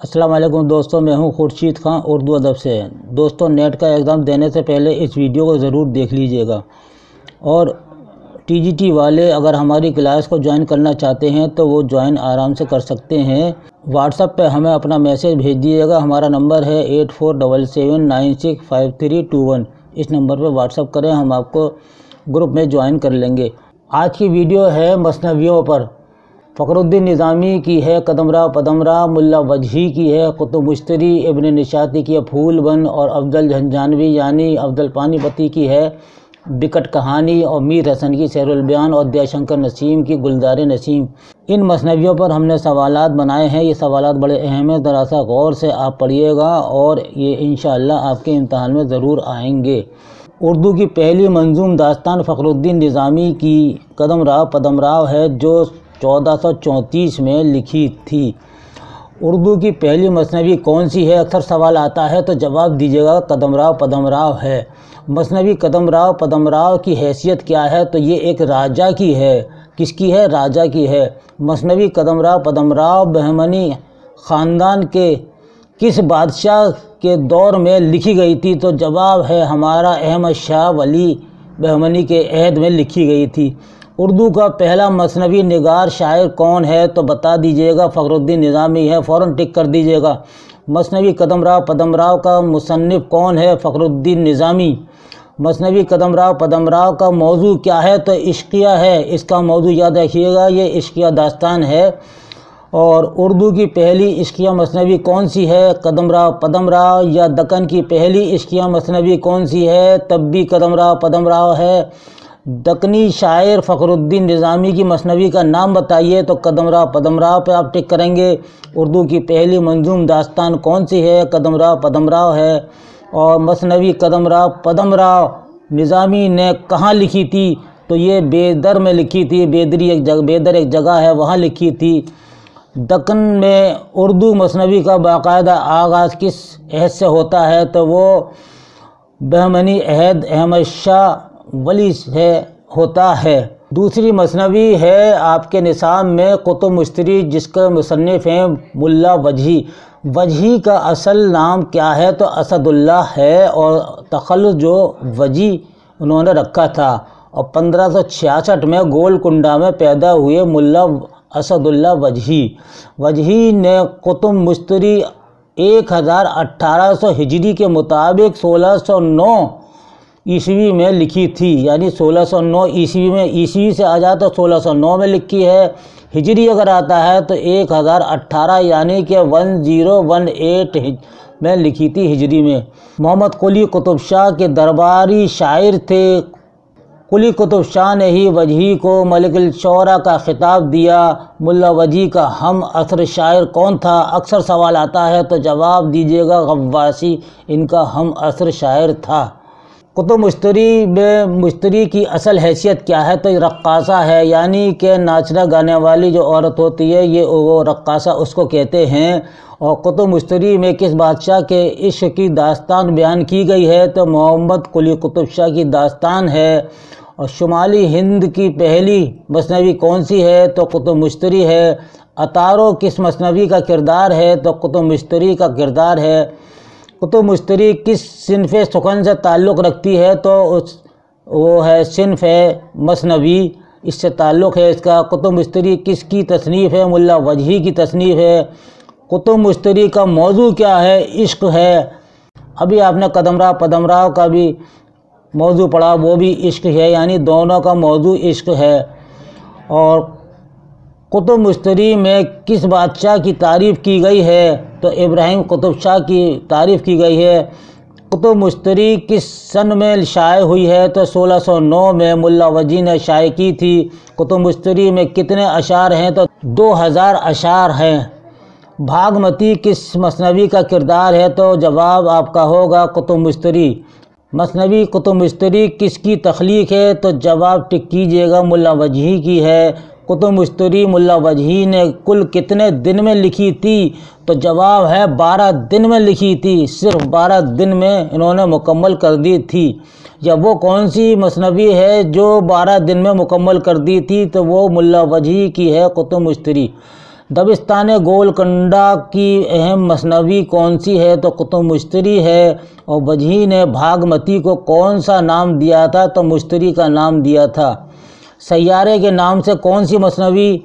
السلام علیکم دوستوں، میں ہوں خورشید خان اردو ادب سے۔ دوستوں، نیٹ کا ایگزام دینے سے پہلے اس ویڈیو کو ضرور دیکھ لیجئے گا، اور ٹی جی ٹی والے اگر ہماری کلاس کو جوائن کرنا چاہتے ہیں تو وہ جوائن آرام سے کر سکتے ہیں۔ واٹس ایپ پہ ہمیں اپنا میسیج بھیج دیجیے گا، ہمارا نمبر ہے 8477965321۔ اس نمبر پہ واٹس ایپ کریں، ہم آپ کو گروپ میں جوائن کر لیں گے۔ آج کی ویڈیو ہے مثنویوں پر۔ فخر الدین نظامی کی ہے قدم راہ پدم راہ، ملا وجہی کی ہے قطب مشتری، ابن نشاطی کی ہے پھول بن، اور افضل جھنجھانوی یعنی افضل پانی پتی کی ہے بکٹ کہانی، اور میر حسن کی سیر البیان، اور دیا شنکر نسیم کی گلزار نسیم۔ ان مثنویوں پر ہم نے سوالات بنائے ہیں۔ یہ سوالات بڑے اہم ہیں، ذرا سا غور سے آپ پڑھیے گا اور یہ انشاءاللہ آپ کے امتحان میں ضرور آئیں گے۔ اردو کی پہلی منظوم داستان فخر الدین نظامی کی قدم راہ پدم راہ ہے، جو 1434 میں لکھی تھی۔ اردو کی پہلی مثنوی کون سی ہے؟ اکثر سوال آتا ہے تو جواب دیجیے گا قدم راہ پدم راہ ہے۔ مثنوی قدم راہ پدم راہ کی حیثیت کیا ہے؟ تو یہ ایک راجا کی ہے۔ کس کی ہے؟ راجا کی ہے۔ مثنوی قدم راہ پدم راہ بہمنی خاندان کے کس بادشاہ کے دور میں لکھی گئی تھی؟ تو جواب ہے ہمارا احمد شاہ ولی بہمنی کے عہد میں لکھی گئی تھی۔ اردو کا پہلا مثنوی نگار شاعر کون ہے؟ تو بتا دیجیے گا فخر الدین نظامی ہے، فوراً ٹک کر دیجیے گا۔ مثنوی قدم راہ پدم راہ کا مصنف کون ہے؟ فخر الدین نظامی۔ مثنوی قدم راہ پدم راہ کا موضوع کیا ہے؟ تو عشقیہ ہے۔ اس کا موضوع یاد رکھیے گا، یہ عشقیہ داستان ہے۔ اور اردو کی پہلی عشقیہ مثنوی کون سی ہے؟ قدم راہ پدم راہ۔ یا دکن کی پہلی عشقیہ مثنوی کون سی ہے؟ تب بھی قدم راہ پدم راہ ہے۔ دکنی شاعر فخر الدین نظامی کی مثنوی کا نام بتائیے، تو قدم راہ پدم راہ پہ آپ ٹک کریں گے۔ اردو کی پہلی منظوم داستان کون سی ہے؟ قدم راہ پدم راہ ہے۔ اور مثنوی قدم راہ پدم راہ نظامی نے کہاں لکھی تھی؟ تو یہ بیدر میں لکھی تھی۔ بیدر ایک جگہ ہے، وہاں لکھی تھی۔ دکن میں اردو مثنوی کا باقاعدہ آغاز کس عہد سے ہوتا ہے؟ تو وہ بہمنی عہد احمد شاہ ولی سے ہوتا ہے۔ دوسری مثنوی ہے آپ کے نصاب میں قطب مشتری، جس کے مصنف ہیں ملا وجہی۔ وجہی کا اصل نام کیا ہے؟ تو اسد اللہ ہے، اور تخلص جو وجی انہوں نے رکھا تھا، اور 1566 میں گولکنڈہ میں پیدا ہوئے ملا اسد اللہ وجہی۔ وجہی نے قطب مشتری 1018 ہجری کے مطابق 1609 عیسوی میں لکھی تھی، یعنی 1609 عیسوی میں، عیسوی سے آ جاتا 1609 میں لکھی ہے۔ ہجری اگر آتا ہے تو 1018 یعنی کہ 1018 میں لکھی تھی ہجری میں۔ محمد قلی قطب شاہ کے درباری شاعر تھے۔ قلی قطب شاہ نے ہی وجہی کو ملک الشعراء کا خطاب دیا۔ ملا وجہی کا ہم عصر شاعر کون تھا؟ اکثر سوال آتا ہے تو جواب دیجیے گا غواصی ان کا ہم عصر شاعر تھا۔ قطب مشتری میں مشتری کی اصل حیثیت کیا ہے؟ تو رقاصہ ہے، یعنی کہ ناچنے گانے والی جو عورت ہوتی ہے، یہ وہ رقاصہ اس کو کہتے ہیں۔ اور قطب مشتری میں کس بادشاہ کے عشق کی داستان بیان کی گئی ہے؟ تو محمد قلی قطب شاہ کی داستان ہے۔ اور شمالی ہند کی پہلی مثنوی کون سی ہے؟ تو قطب مشتری ہے۔ اتارو کس مثنوی کا کردار ہے؟ تو قطب مشتری کا کردار ہے۔ قطب مشتری کس صنف سخن سے تعلق رکھتی ہے؟ تو وہ ہے صنف مثنوی، اس سے تعلق ہے اس کا۔ قطب مشتری کس کی تصنیف ہے؟ ملا وجہی کی تصنیف ہے۔ قطب مشتری کا موضوع کیا ہے؟ عشق ہے۔ ابھی آپ نے قدم راہ پدم راہ کا بھی موضوع پڑھا، وہ بھی عشق ہے، یعنی دونوں کا موضوع عشق ہے۔ اور قطب مشتری میں کس بادشاہ کی تعریف کی گئی ہے؟ تو ابراہیم قطب شاہ کی تعریف کی گئی ہے۔ قطب مشتری کس سن میں شائع ہوئی ہے؟ تو 1609 میں ملا وجہی نے شائع کی تھی۔ قطب مشتری میں کتنے اشعار ہیں؟ تو 2000 اشعار ہیں۔ بھاگمتی کس مثنوی کا کردار ہے؟ تو جواب آپ کا ہوگا قطب مشتری۔ مثنوی قطب مشتری کس کی تخلیق ہے؟ تو جواب ٹک کیجیے گا ملا وجہی کی ہے۔ قطب مشتری ملا وجہی نے کل کتنے دن میں لکھی تھی؟ تو جواب ہے 12 دن میں لکھی تھی، صرف 12 دن میں انہوں نے مکمل کر دی تھی۔ یا وہ کون سی مثنوی ہے جو 12 دن میں مکمل کر دی تھی؟ تو وہ ملا وجہی کی ہے قطب مشتری۔ دبستان گولکنڈہ کی اہم مثنوی کون سی ہے؟ تو کتب مشتری ہے۔ اور وجہی نے بھاگمتی کو کون سا نام دیا تھا؟ تو مشتری کا نام دیا تھا۔ سیارے کے نام سے کون سی مثنوی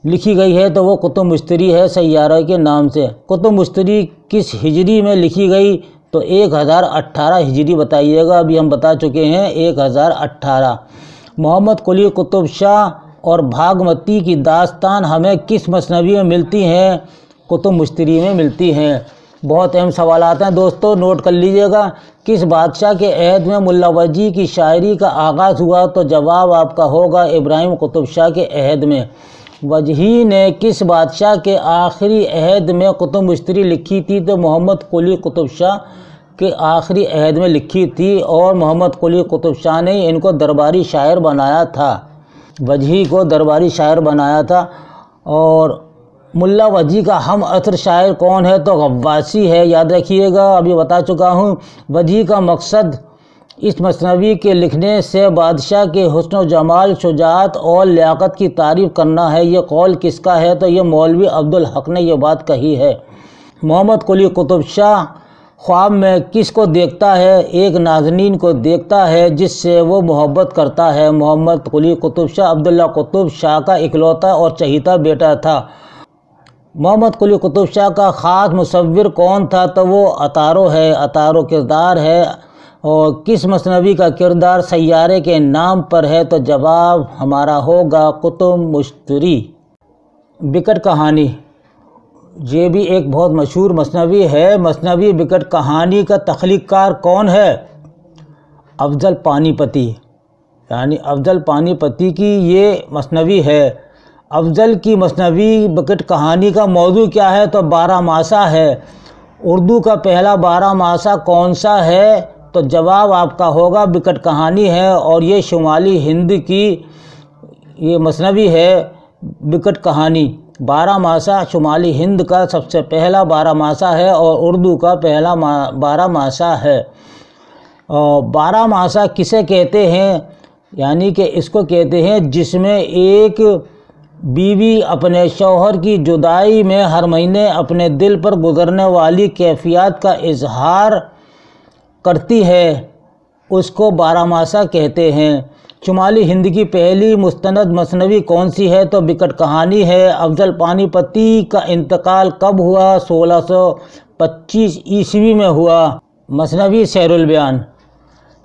لکھی گئی ہے؟ تو وہ کتب مشتری ہے سیارہ کے نام سے۔ کتب مشتری کس ہجری میں لکھی گئی؟ تو 1018 ہجری بتائیے گا، ابھی ہم بتا چکے ہیں 1018۔ محمد قلی قطب شاہ اور بھاگمتی کی داستان ہمیں کس مثنوی میں ملتی ہیں؟ کتب مشتری میں ملتی ہیں۔ بہت اہم سوالات ہیں دوستو، نوٹ کر لیجئے گا۔ کس بادشاہ کے عہد میں ملا وجہی کی شاعری کا آغاز ہوا؟ تو جواب آپ کا ہوگا ابراہیم قطب شاہ کے عہد میں۔ وجہی نے کس بادشاہ کے آخری عہد میں کتب مشتری لکھی تھی؟ تو محمد قلی قطب شاہ کے آخری عہد میں لکھی تھی، اور محمد قلی قطب شاہ نے ان کو درباری شاعر بنایا تھا، وجہی کو درباری شاعر بنایا تھا۔ اور ملا وجہی کا ہم عصر شاعر کون ہے؟ تو غواصی ہے، یاد رکھیے گا، ابھی بتا چکا ہوں۔ وجہی کا مقصد اس مثنوی کے لکھنے سے بادشاہ کے حسن و جمال، شجاعت اور لیاقت کی تعریف کرنا ہے۔ یہ قول کس کا ہے؟ تو یہ مولوی عبدالحق نے یہ بات کہی ہے۔ محمد قلی قطب شاہ خواب میں کس کو دیکھتا ہے؟ ایک نازنین کو دیکھتا ہے جس سے وہ محبت کرتا ہے۔ محمد قلی قطب شاہ عبداللہ قطب شاہ کا اکلوتا اور چہیتا بیٹا تھا۔ محمد قلی قطب شاہ کا خاص مصور کون تھا؟ تو وہ اتارو ہے، اتارو کردار ہے۔ اور کس مثنوی کا کردار سیارے کے نام پر ہے؟ تو جواب ہمارا ہوگا کتب مشتری۔ بکٹ کہانی یہ بھی ایک بہت مشہور مثنوی ہے۔ مثنوی بکٹ کہانی کا تخلیق کار کون ہے؟ افضل پانی پتی، یعنی افضل پانی پتی کی یہ مثنوی ہے۔ افضل کی مثنوی بکٹ کہانی کا موضوع کیا ہے؟ تو 12 ماسہ ہے۔ اردو کا پہلا 12 ماسہ کون سا ہے؟ تو جواب آپ کا ہوگا بکٹ کہانی ہے، اور یہ شمالی ہند کی یہ مثنوی ہے بکٹ کہانی۔ 12 ماسہ شمالی ہند کا سب سے پہلا 12 ماسہ ہے، اور اردو کا پہلا 12 ماسہ ہے۔ 12 ماسہ کسے کہتے ہیں؟ یعنی کہ اس کو کہتے ہیں جس میں ایک بیوی اپنے شوہر کی جدائی میں ہر مہینے اپنے دل پر گزرنے والی کیفیات کا اظہار کرتی ہے، اس کو 12 ماسہ کہتے ہیں۔ شمالی ہند کی پہلی مستند مثنوی کون سی ہے؟ تو بکٹ کہانی ہے۔ افضل پانی پتی کا انتقال کب ہوا؟ 1625 عیسوی میں ہوا۔ مثنوی سیر البیان،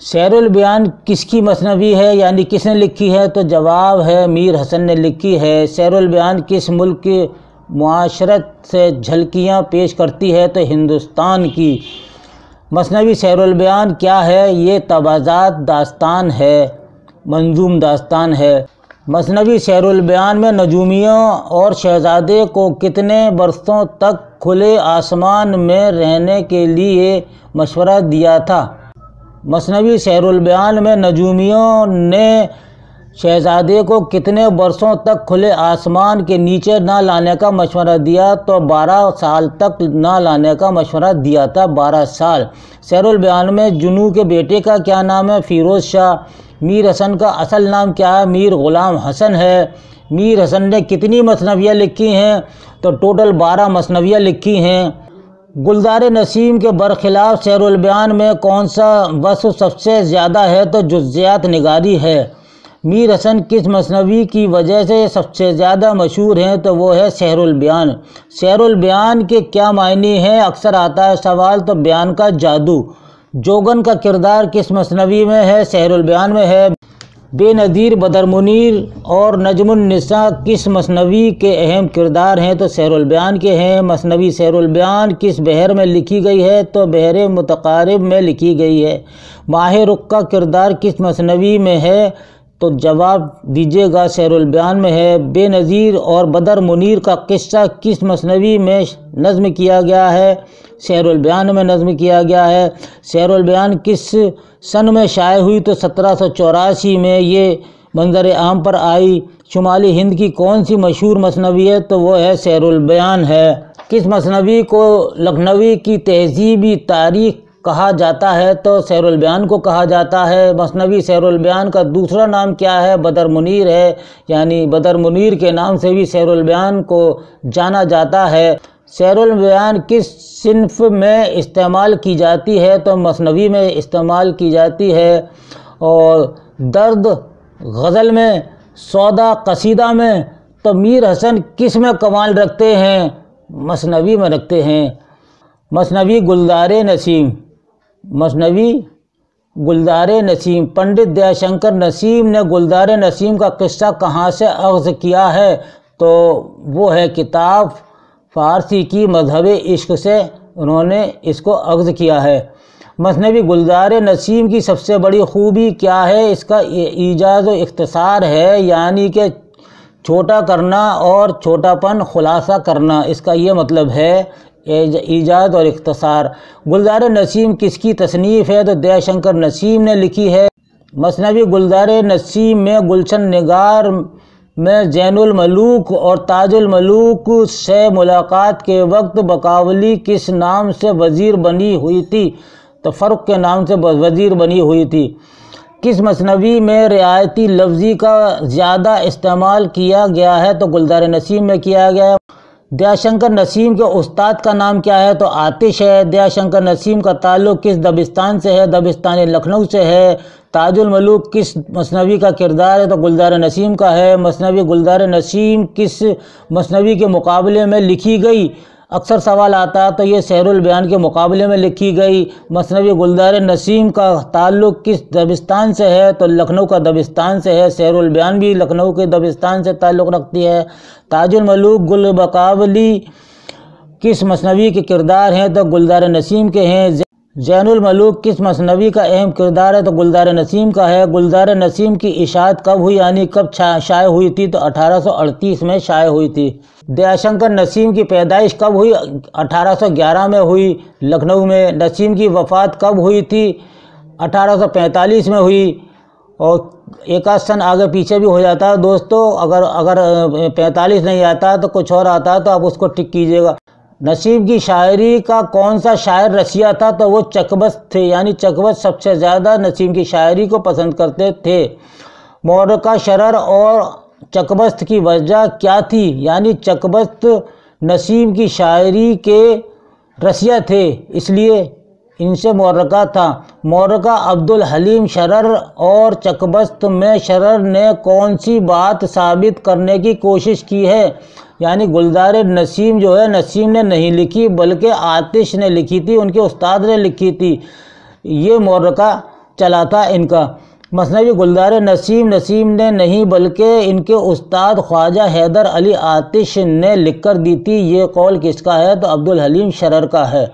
سیر البیان کس کی مثنوی ہے، یعنی کس نے لکھی ہے؟ تو جواب ہے میر حسن نے لکھی ہے۔ سیر البیان کس ملک کی معاشرت سے جھلکیاں پیش کرتی ہے؟ تو ہندوستان کی۔ مثنوی سیر البیان کیا ہے؟ یہ تبعات داستان ہے، منظوم داستان ہے۔ مثنوی سیر البیان میں نجومیوں اور شہزادے کو کتنے برسوں تک کھلے آسمان میں رہنے کے لیے مشورہ دیا تھا؟ مثنوی سیر البیان میں نجومیوں نے شہزادے کو کتنے برسوں تک کھلے آسمان کے نیچے نہ لانے کا مشورہ دیا؟ تو 12 سال تک نہ لانے کا مشورہ دیا تھا، 12 سال۔ سیر البیان میں جنو کے بیٹے کا کیا نام ہے؟ فیروز شاہ۔ میر حسن کا اصل نام کیا ہے؟ میر غلام حسن ہے۔ میر حسن نے کتنی مثنویاں لکھی ہیں؟ تو ٹوٹل 12 مثنویاں لکھی ہیں۔ گلزار نسیم کے برخلاف سیر البیان میں کون سا وصف سب سے زیادہ ہے؟ تو جزیات نگاری ہے۔ میر حسن کس مثنوی کی وجہ سے سب سے زیادہ مشہور ہیں؟ تو وہ ہے سیر البیان۔ سیر البیان کے کیا معنی ہیں؟ اکثر آتا ہے سوال، تو بیان کا جادو۔ جوگن کا کردار کس مثنوی میں ہے؟ سیر البیان میں ہے۔ بے نظیر، بدر منیر اور نجم النساء کس مثنوی کے اہم کردار ہیں؟ تو سیر البیان کے ہیں۔ مثنوی سیر البیان کس بحر میں لکھی گئی ہے؟ تو بحر متقارب میں لکھی گئی ہے۔ ماہ رخ کا کردار کس مثنوی میں ہے؟ تو جواب دیجیے گا سیر البیان میں ہے۔ بے نظیر اور بدر منیر کا قصہ کس مثنوی میں نظم کیا گیا ہے؟ سیر البیان میں نظم کیا گیا ہے۔ سیر البیان کس سن میں شائع ہوئی؟ تو 1784 میں یہ منظر عام پر آئی۔ شمالی ہند کی کون سی مشہور مثنوی ہے؟ تو وہ ہے سیر البیان ہے۔ کس مثنوی کو لکھنوی کی تہذیبی تاریخ کہا جاتا ہے تو سیر البیان کو کہا جاتا ہے۔ مثنوی سیر البیان کا دوسرا نام کیا ہے؟ بدر منیر ہے، یعنی بدر منیر کے نام سے بھی سیر البیان کو جانا جاتا ہے۔ سیر البیان کس صنف میں استعمال کی جاتی ہے؟ تو مثنوی میں استعمال کی جاتی ہے۔ اور درد غزل میں، سودا قصیدہ میں، تو میر حسن کس میں کمال رکھتے ہیں؟ مثنوی میں رکھتے ہیں۔ مثنوی گلزار نسیم، مثنوی گلزار نسیم، پنڈت دیا شنکر نسیم نے گلزار نسیم کا قصہ کہاں سے اخذ کیا ہے؟ تو وہ ہے کتاب فارسی کی مذہب عشق سے انہوں نے اس کو اخذ کیا ہے۔ مثنوی گلزار نسیم کی سب سے بڑی خوبی کیا ہے؟ اس کا ایجاز و اختصار ہے، یعنی کہ چھوٹا کرنا اور چھوٹا پن خلاصہ کرنا، اس کا یہ مطلب ہے ایجاز اور اختصار۔ گلزار نسیم کس کی تصنیف ہے؟ تو دیا شنکر نسیم نے لکھی ہے۔ مثنوی گلزار نسیم میں گلشن نگار میں زین الملوک اور تاج الملوک سے ملاقات کے وقت بقاولی کس نام سے وزیر بنی ہوئی تھی؟ تو فرق کے نام سے وزیر بنی ہوئی تھی۔ کس مثنوی میں رعایتی لفظی کا زیادہ استعمال کیا گیا ہے؟ تو گلزار نسیم میں کیا گیا ہے۔ دیا شنکر نسیم کے استاد کا نام کیا ہے؟ تو آتش ہے۔ دیا شنکر نسیم کا تعلق کس دبستان سے ہے؟ دبستان لکھنؤ سے ہے۔ تاج الملوک کس مثنوی کا کردار ہے؟ تو گلزار نسیم کا ہے۔ مثنوی گلزار نسیم کس مثنوی کے مقابلے میں لکھی گئی؟ اکثر سوال آتا ہے تو یہ سیر البیان کے مقابلے میں لکھی گئی۔ مثنوی گلزار نسیم کا تعلق کس دبستان سے ہے؟ تو لکھنؤ کا دبستان سے ہے۔ سیر البیان بھی لکھنؤ کے دبستان سے تعلق رکھتی ہے۔ تاج الملوک گل بقاولی کس مثنوی کے کردار ہیں؟ تو گلزار نسیم کے ہیں۔ زین الملوک کس مثنوی کا اہم کردار ہے؟ تو گلزار نسیم کا ہے۔ گلزار نسیم کی اشاعت کب ہوئی، یعنی کب شائع ہوئی تھی؟ تو 1838 میں شائع ہوئی تھی۔ دیا شنکر نسیم کی پیدائش کب ہوئی؟ 1811 میں ہوئی لکھنؤ میں۔ نسیم کی وفات کب ہوئی تھی؟ 1845 میں ہوئی۔ اور ایک آدھ سن آگے پیچھے بھی ہو جاتا ہے دوستو، اگر 45 نہیں آتا تو کچھ اور آتا ہے تو آپ اس کو ٹک کیجئے گا۔ نسیم کی شاعری کا کون سا شاعر رسیہ تھا؟ تو وہ چکبست تھے، یعنی چکبست سب سے زیادہ نسیم کی شاعری کو پسند کرتے تھے۔ محرکہ شرر اور چکبست کی وجہ کیا تھی؟ یعنی چکبست نسیم کی شاعری کے رسیہ تھے، اس لیے ان سے محرکہ تھا۔ محرکہ عبدالحلیم شرر اور چکبست میں شرر نے کون سی بات ثابت کرنے کی کوشش کی ہے؟ یعنی گلزار نسیم جو ہے نسیم نے نہیں لکھی بلکہ آتش نے لکھی تھی، ان کے استاد نے لکھی تھی، یہ محرکہ چلا تھا ان کا۔ مثنوی گلزار نسیم نسیم نے نہیں بلکہ ان کے استاد خواجہ حیدر علی آتش نے لکھ کر دی تھی، یہ قول کس کا ہے؟ تو عبدالحلیم شرر کا ہے۔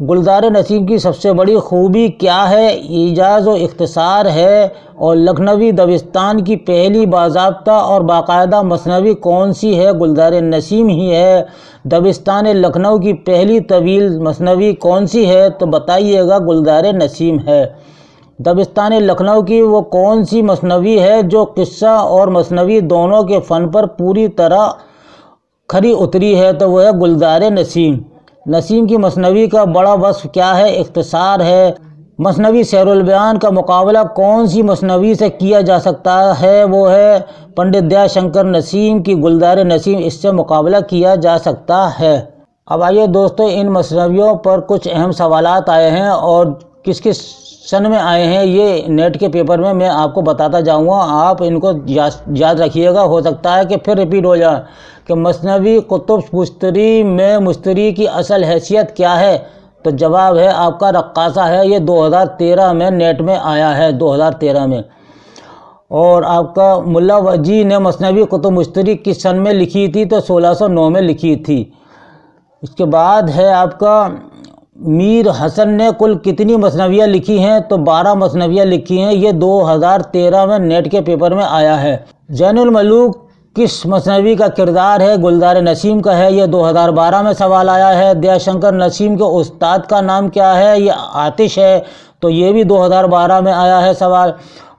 گلزار نسیم کی سب سے بڑی خوبی کیا ہے؟ ایجاز و اختصار ہے۔ اور لکھنوی دبستان کی پہلی باضابطہ اور باقاعدہ مثنوی کون سی ہے؟ گلزار نسیم ہی ہے۔ دبستان لکھنؤ کی پہلی طویل مثنوی کون سی ہے؟ تو بتائیے گا، گلزار نسیم ہے۔ دبستان لکھنؤ کی وہ کون سی مثنوی ہے جو قصہ اور مثنوی دونوں کے فن پر پوری طرح کھری اتری ہے؟ تو وہ ہے گلزار نسیم۔ نسیم کی مثنوی کا بڑا وصف کیا ہے؟ اختصار ہے۔ مثنوی سیر البیان کا مقابلہ کون سی مثنوی سے کیا جا سکتا ہے؟ وہ ہے پنڈت دیا شنکر نسیم کی گلزار نسیم، اس سے مقابلہ کیا جا سکتا ہے۔ اب آئیے دوستو، ان مثنویوں پر کچھ اہم سوالات آئے ہیں اور کس کس سن میں آئے ہیں یہ نیٹ کے پیپر میں آپ کو بتاتا جاؤں گا، آپ ان کو یاد رکھیے گا، ہو سکتا ہے کہ پھر ریپیٹ ہو جائے۔ کہ مثنوی کتب مشتری میں مشتری کی اصل حیثیت کیا ہے؟ تو جواب ہے آپ کا رقاصہ ہے، یہ 2013 میں نیٹ میں آیا ہے، 2013 میں۔ اور آپ کا ملا وجی نے مثنوی کتب مشتری کس سن میں لکھی تھی؟ تو 1609 میں لکھی تھی۔ اس کے بعد ہے آپ کا میر حسن نے کل کتنی مثنویاں لکھی ہیں؟ تو 12 مثنویاں لکھی ہیں، یہ 2013 میں نیٹ کے پیپر میں آیا ہے۔ زین الملوک کس مثنوی کا کردار ہے؟ گلزار نسیم کا ہے، یہ 2012 میں سوال آیا ہے۔ دیا شنکر نسیم کے استاد کا نام کیا ہے؟ یہ آتش ہے، تو یہ بھی 2012 میں آیا ہے سوال۔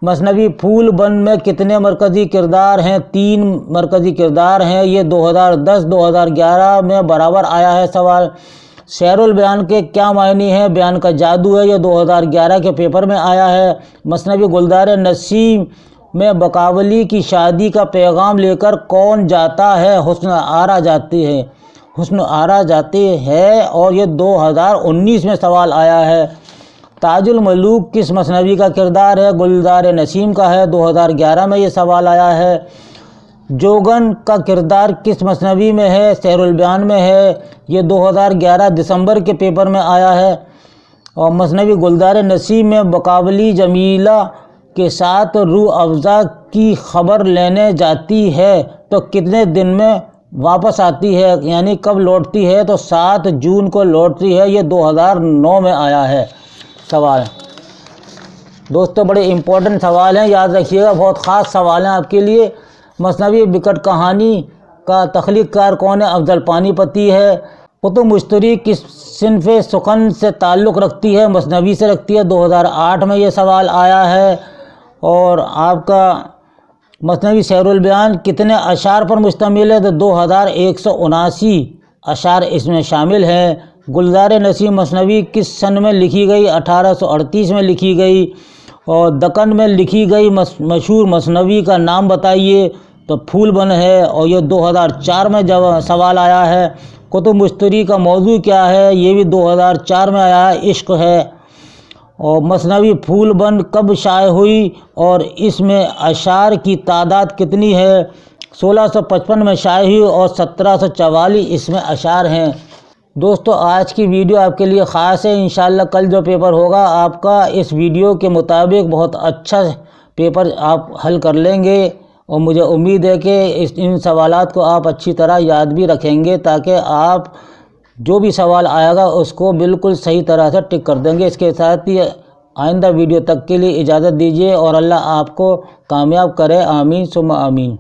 مثنوی پھول بند میں کتنے مرکزی کردار ہیں؟ 3 مرکزی کردار ہیں، یہ 2010-2011 میں برابر آیا ہے سوال۔ شعر البیان کے کیا معنی ہیں؟ بیان کا جادو ہے۔ یہ 2011 کے پیپر میں آیا ہے۔ مثنوی گلزار نسیم میں بقاولی کی شادی کا پیغام لے کر کون جاتا ہے؟ حسن آرا جاتی ہے، حسن آرا جاتی ہے، اور یہ 2019 میں سوال آیا ہے۔ تاج الملوک کس مثنوی کا کردار ہے؟ گلزار نسیم کا ہے۔ 2011 میں یہ سوال آیا ہے۔ جوگن کا کردار کس مثنوی میں ہے؟ شعر البیان میں ہے۔ یہ 2011 دسمبر کے پیپر میں آیا ہے۔ اور مثنوی گلزار نسیم میں بقاولی جمیلہ کے ساتھ روح افزا کی خبر لینے جاتی ہے تو کتنے دن میں واپس آتی ہے، یعنی کب لوٹتی ہے؟ تو 7 جون کو لوٹتی ہے۔ یہ 2009 میں آیا ہے سوال۔ دوستو بڑے امپورٹنٹ سوال ہیں، یاد رکھیے گا، بہت خاص سوال ہیں آپ کے لیے۔ مثنوی بکٹ کہانی کا تخلیق کار کون ہے؟ افضل پانی پتی ہے۔ کتب مشتری کس صنف سخن سے تعلق رکھتی ہے؟ مثنوی سے رکھتی ہے۔ 2008 میں یہ سوال آیا ہے۔ اور آپ کا مثنوی شعر البیان کتنے اشعار پر مشتمل ہے؟ تو 2179 اشعار اس میں شامل ہیں۔ گلزار نسیم مثنوی کس سن میں لکھی گئی؟ 1838 میں لکھی گئی۔ اور دکن میں لکھی گئی مشہور مثنوی کا نام بتائیے؟ تو پھول بن ہے، اور یہ 2004 میں جب سوال آیا ہے۔ کتب مشتری کا موضوع کیا ہے؟ یہ بھی 2004 میں آیا ہے، عشق ہے۔ اور مثنوی پھول بن کب شائع ہوئی اور اس میں اشعار کی تعداد کتنی ہے؟ 1655 میں شائع ہوئی اور 1744 اس میں اشعار ہیں۔ دوستو آج کی ویڈیو آپ کے لیے خاص ہے۔ انشاءاللہ کل جو پیپر ہوگا آپ کا اس ویڈیو کے مطابق بہت اچھا پیپر آپ حل کر لیں گے، اور مجھے امید ہے کہ ان سوالات کو آپ اچھی طرح یاد بھی رکھیں گے، تاکہ آپ جو بھی سوال آئے گا اس کو بالکل صحیح طرح سے ٹک کر دیں گے۔ اس کے ساتھ ہی آئندہ ویڈیو تک کے لیے اجازت دیجیے، اور اللہ آپ کو کامیاب کرے، آمین ثم آمین۔